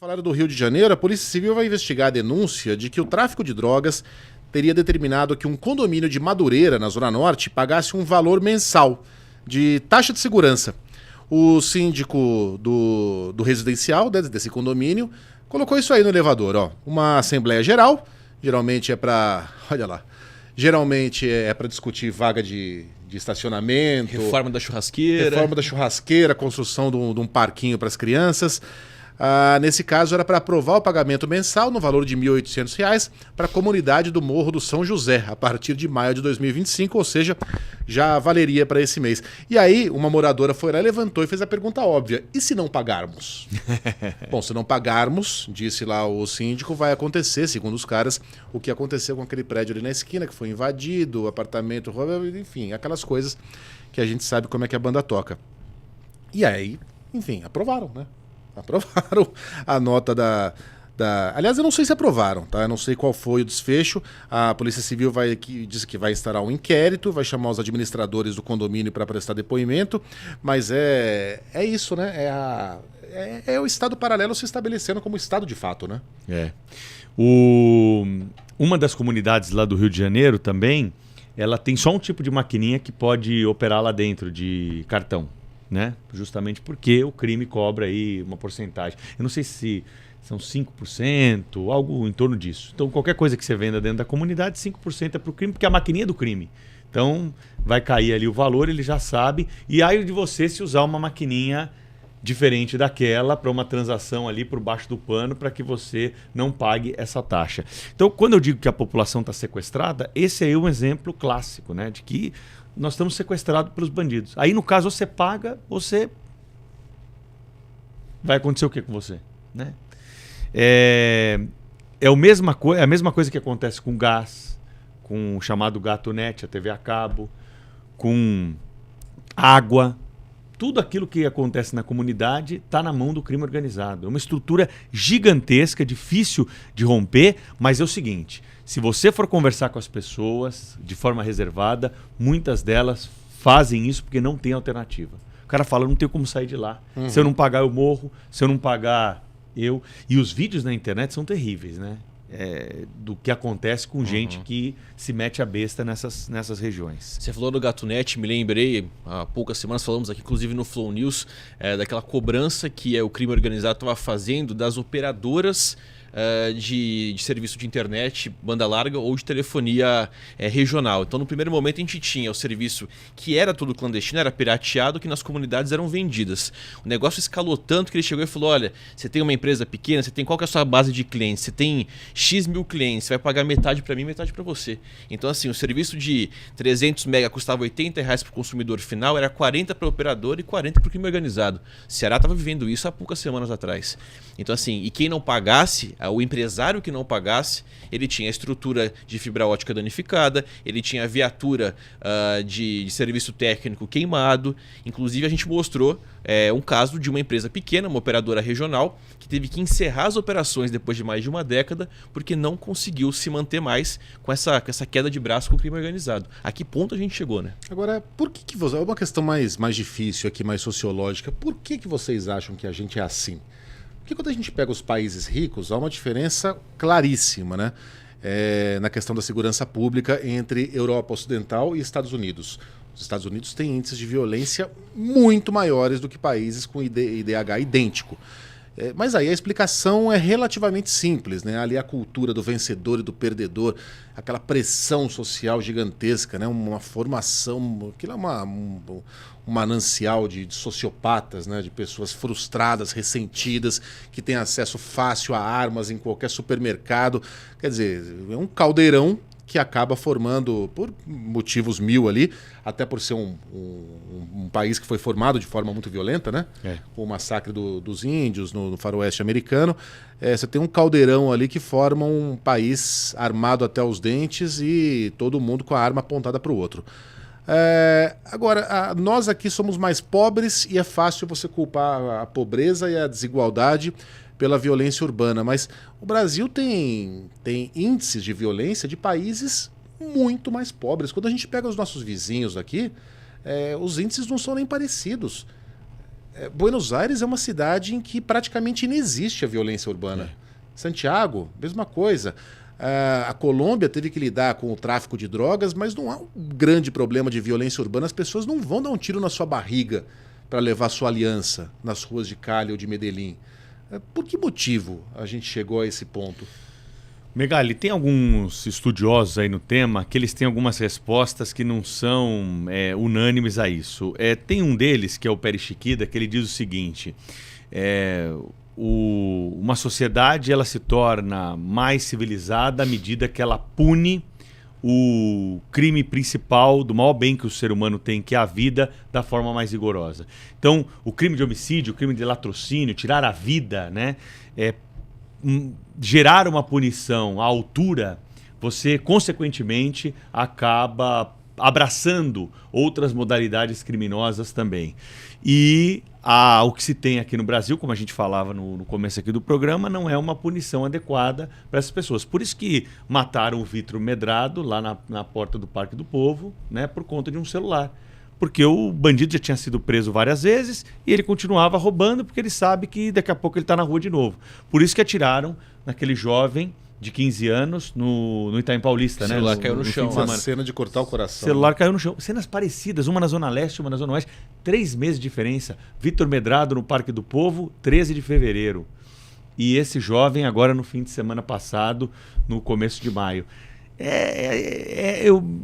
Falaram do Rio de Janeiro, a Polícia Civil vai investigar a denúncia de que o tráfico de drogas teria determinado que um condomínio de Madureira, na Zona Norte, pagasse um valor mensal de taxa de segurança. O síndico do residencial, desse condomínio, colocou isso aí no elevador, ó. Uma assembleia geral, geralmente é para, olha lá, geralmente é para discutir vaga de estacionamento. Reforma da churrasqueira. Construção de um parquinho para as crianças. Nesse caso, era para aprovar o pagamento mensal no valor de R$ 1.800 para a comunidade do Morro do São José, a partir de maio de 2025, ou seja, já valeria para esse mês. E aí, uma moradora foi lá, levantou e fez a pergunta óbvia: e se não pagarmos? Bom, se não pagarmos, disse lá o síndico, vai acontecer, segundo os caras, o que aconteceu com aquele prédio ali na esquina, que foi invadido, apartamento, enfim, aquelas coisas que a gente sabe como é que a banda toca. E aí, enfim, aprovaram, né? Aprovaram a nota da... Aliás, eu não sei se aprovaram, tá? Eu não sei qual foi o desfecho. A Polícia Civil disse que vai instaurar um inquérito, vai chamar os administradores do condomínio para prestar depoimento, mas é isso, né? É o Estado paralelo se estabelecendo como Estado de fato, né? Uma das comunidades lá do Rio de Janeiro também, ela tem só um tipo de maquininha que pode operar lá dentro, de cartão. Né? Justamente porque o crime cobra aí uma porcentagem. Eu não sei se são 5%, algo em torno disso. Então, qualquer coisa que você venda dentro da comunidade, 5% é para o crime, porque a maquininha é do crime. Então, vai cair ali o valor, ele já sabe. E aí de você se usar uma maquininha diferente daquela para uma transação ali por baixo do pano para que você não pague essa taxa. Então, quando eu digo que a população está sequestrada, esse aí é um exemplo clássico, né, de que nós estamos sequestrados pelos bandidos. Aí, no caso, você paga, vai acontecer o que com você? Né? É a mesma coisa que acontece com gás, com o chamado GatoNet, a TV a cabo, com água. Tudo aquilo que acontece na comunidade está na mão do crime organizado. É uma estrutura gigantesca, difícil de romper, mas é o seguinte: se você for conversar com as pessoas de forma reservada, muitas delas fazem isso porque não tem alternativa. O cara fala, não tenho como sair de lá. Uhum. Se eu não pagar, eu morro. Se eu não pagar, eu... E os vídeos na internet são terríveis, né? Do que acontece com gente que se mete a besta nessas regiões. Você falou do GatoNet, me lembrei, há poucas semanas falamos aqui, inclusive no Flow News, daquela cobrança que o crime organizado estava fazendo das operadoras de serviço de internet, banda larga ou de telefonia regional. Então, no primeiro momento, a gente tinha o serviço que era tudo clandestino, era pirateado, que nas comunidades eram vendidas. O negócio escalou tanto que ele chegou e falou: olha, você tem uma empresa pequena, qual que é a sua base de clientes? Você tem X mil clientes, você vai pagar metade para mim, metade para você. Então, assim, o serviço de 300 mega custava R$80 para o consumidor final, era 40 para o operador e 40 para o crime organizado. O Ceará estava vivendo isso há poucas semanas atrás. Então, assim, e quem não pagasse, o empresário que não pagasse, ele tinha a estrutura de fibra ótica danificada, ele tinha a viatura de serviço técnico queimado. Inclusive, a gente mostrou um caso de uma empresa pequena, uma operadora regional, que teve que encerrar as operações depois de mais de uma década porque não conseguiu se manter mais com essa queda de braço com o crime organizado. A que ponto a gente chegou, né? Agora, por que você... É uma questão mais difícil aqui, mais sociológica. Por que vocês acham que a gente é assim? Porque quando a gente pega os países ricos, há uma diferença claríssima, né? Na questão da segurança pública entre Europa Ocidental e Estados Unidos. Os Estados Unidos têm índices de violência muito maiores do que países com IDH idêntico. Mas aí a explicação é relativamente simples, né? Ali a cultura do vencedor e do perdedor, aquela pressão social gigantesca, né? Uma formação, aquilo é um manancial de sociopatas, né? De pessoas frustradas, ressentidas, que têm acesso fácil a armas em qualquer supermercado. Quer dizer, é um caldeirão que acaba formando, por motivos mil ali, até por ser um país que foi formado de forma muito violenta, né? O massacre dos índios no faroeste americano. Você tem um caldeirão ali que forma um país armado até os dentes e todo mundo com a arma apontada para o outro. Agora, nós aqui somos mais pobres e é fácil você culpar a pobreza e a desigualdade pela violência urbana, mas o Brasil tem índices de violência de países muito mais pobres. Quando a gente pega os nossos vizinhos aqui, os índices não são nem parecidos. Buenos Aires é uma cidade em que praticamente inexiste a violência urbana. Santiago, mesma coisa. A Colômbia teve que lidar com o tráfico de drogas, mas não há um grande problema de violência urbana. As pessoas não vão dar um tiro na sua barriga para levar sua aliança nas ruas de Cali ou de Medellín. Por que motivo a gente chegou a esse ponto? Megali, tem alguns estudiosos aí no tema que eles têm algumas respostas que não são unânimes a isso. Tem um deles, que é o Perichiquida, que ele diz o seguinte: uma sociedade ela se torna mais civilizada à medida que ela pune o crime principal do maior bem que o ser humano tem, que é a vida, da forma mais rigorosa. Então, o crime de homicídio, o crime de latrocínio, tirar a vida, né, gerar uma punição à altura, você, consequentemente, acaba abraçando outras modalidades criminosas também. E o que se tem aqui no Brasil, como a gente falava no começo aqui do programa, não é uma punição adequada para essas pessoas. Por isso que mataram o Vitor Medrado lá na porta do Parque do Povo, né, por conta de um celular. Porque o bandido já tinha sido preso várias vezes e ele continuava roubando porque ele sabe que daqui a pouco ele está na rua de novo. Por isso que atiraram naquele jovem de 15 anos no Itaim Paulista. O celular caiu no chão. Uma cena de cortar o coração. O celular caiu no chão. Cenas parecidas, uma na Zona Leste, uma na Zona Oeste. 3 meses de diferença. Vitor Medrado no Parque do Povo, 13 de fevereiro. E esse jovem agora no fim de semana passado, no começo de maio.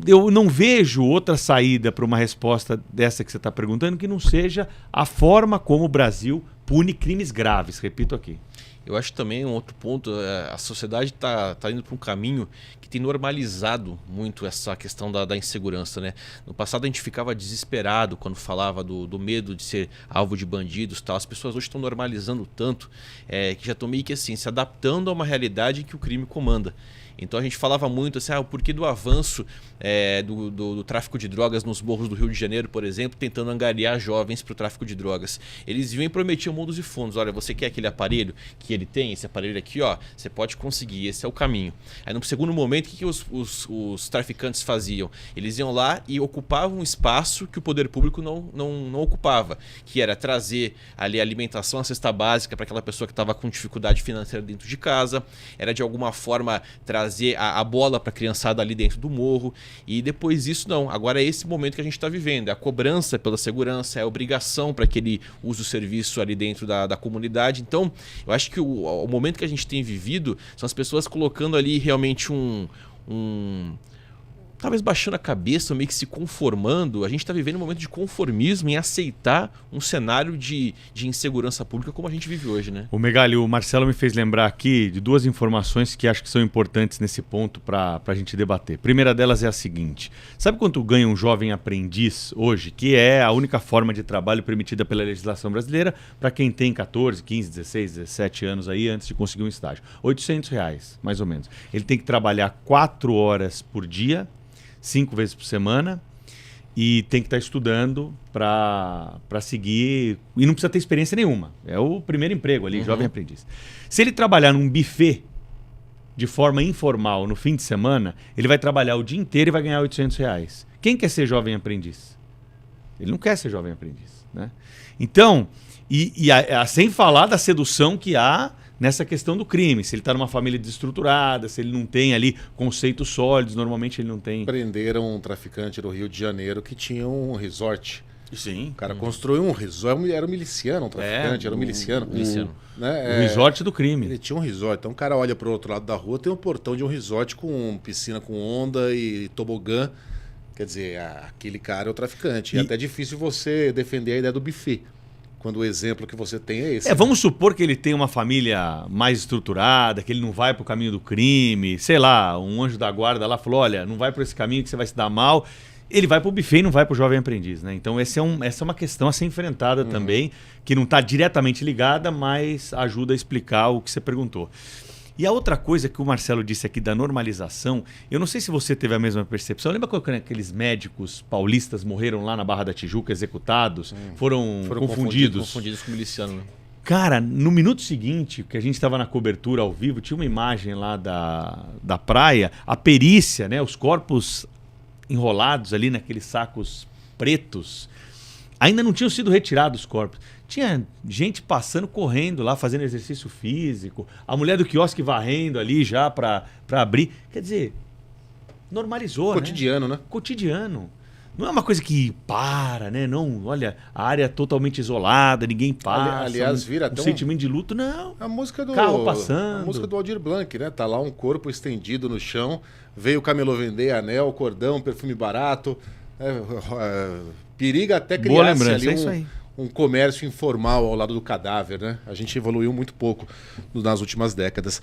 Eu não vejo outra saída para uma resposta dessa que você está perguntando que não seja a forma como o Brasil pune crimes graves, repito aqui. Eu acho também um outro ponto, a sociedade está indo para um caminho que tem normalizado muito essa questão da insegurança, né? No passado a gente ficava desesperado quando falava do medo de ser alvo de bandidos e tal. As pessoas hoje estão normalizando tanto que já estão meio que assim, se adaptando a uma realidade em que o crime comanda. Então a gente falava muito assim, o porquê do avanço do tráfico de drogas nos morros do Rio de Janeiro, por exemplo, tentando angariar jovens para o tráfico de drogas. Eles vinham e prometiam mundos e fundos. Olha, você quer aquele aparelho que ele tem? Esse aparelho aqui, ó, você pode conseguir, esse é o caminho. Aí no segundo momento, o que os traficantes faziam? Eles iam lá e ocupavam um espaço que o poder público não ocupava, que era trazer ali a alimentação, a cesta básica para aquela pessoa que estava com dificuldade financeira dentro de casa, era de alguma forma trazer a bola para a criançada ali dentro do morro. E depois disso não, agora é esse momento que a gente está vivendo, é a cobrança pela segurança, é a obrigação para que ele use o serviço ali dentro da comunidade. Então eu acho que o momento que a gente tem vivido são as pessoas colocando ali realmente talvez baixando a cabeça, meio que se conformando. A gente está vivendo um momento de conformismo em aceitar um cenário de insegurança pública como a gente vive hoje, né? O Megali, o Marcelo me fez lembrar aqui de 2 informações que acho que são importantes nesse ponto para a gente debater. A primeira delas é a seguinte: sabe quanto ganha um jovem aprendiz hoje, que é a única forma de trabalho permitida pela legislação brasileira para quem tem 14, 15, 16, 17 anos aí antes de conseguir um estágio? R$800, mais ou menos. Ele tem que trabalhar 4 horas por dia, 5 vezes por semana, e tem que estar estudando para seguir, e não precisa ter experiência nenhuma, é o primeiro emprego ali, jovem aprendiz. Se ele trabalhar num buffet de forma informal no fim de semana, ele vai trabalhar o dia inteiro e vai ganhar R$800. Quem quer ser jovem aprendiz? Ele não quer ser jovem aprendiz, né? Então, sem falar da sedução que há nessa questão do crime, se ele está numa família desestruturada, se ele não tem ali conceitos sólidos, normalmente ele não tem. Prenderam um traficante do Rio de Janeiro que tinha um resort. Sim. O cara construiu um resort, era um miliciano, um traficante, era um miliciano. O resort do crime. Ele tinha um resort, então o cara olha para o outro lado da rua, tem um portão de um resort com piscina com onda e tobogã. Quer dizer, aquele cara é o traficante. E é até difícil você defender a ideia do buffet, quando o exemplo que você tem é esse. Vamos supor que ele tem uma família mais estruturada, que ele não vai para o caminho do crime, sei lá, um anjo da guarda lá falou, olha, não vai por esse caminho que você vai se dar mal. Ele vai para o buffet e não vai para o jovem aprendiz, né? Então essa é uma questão a ser enfrentada também, que não está diretamente ligada, mas ajuda a explicar o que você perguntou. E a outra coisa que o Marcelo disse aqui da normalização, eu não sei se você teve a mesma percepção. Lembra quando aqueles médicos paulistas morreram lá na Barra da Tijuca, executados, foram confundidos? Confundidos com miliciano, né? Cara, no minuto seguinte, que a gente estava na cobertura ao vivo, tinha uma imagem lá da praia, a perícia, né, os corpos enrolados ali naqueles sacos pretos, ainda não tinham sido retirados os corpos. Tinha gente passando, correndo lá, fazendo exercício físico. A mulher do quiosque varrendo ali já para abrir. Quer dizer, normalizou, Cotidiano, né? Cotidiano. Não é uma coisa que para, né? Não, olha, a área é totalmente isolada, ninguém passa. Aliás, vira até sentimento de luto, não. A música do Carro passando. A música do Aldir Blanc, né? Tá lá um corpo estendido no chão, veio o camelô vender anel, cordão, perfume barato. Periga até Boa criar lembrança, ali é isso aí. um comércio informal ao lado do cadáver, né? A gente evoluiu muito pouco nas últimas décadas.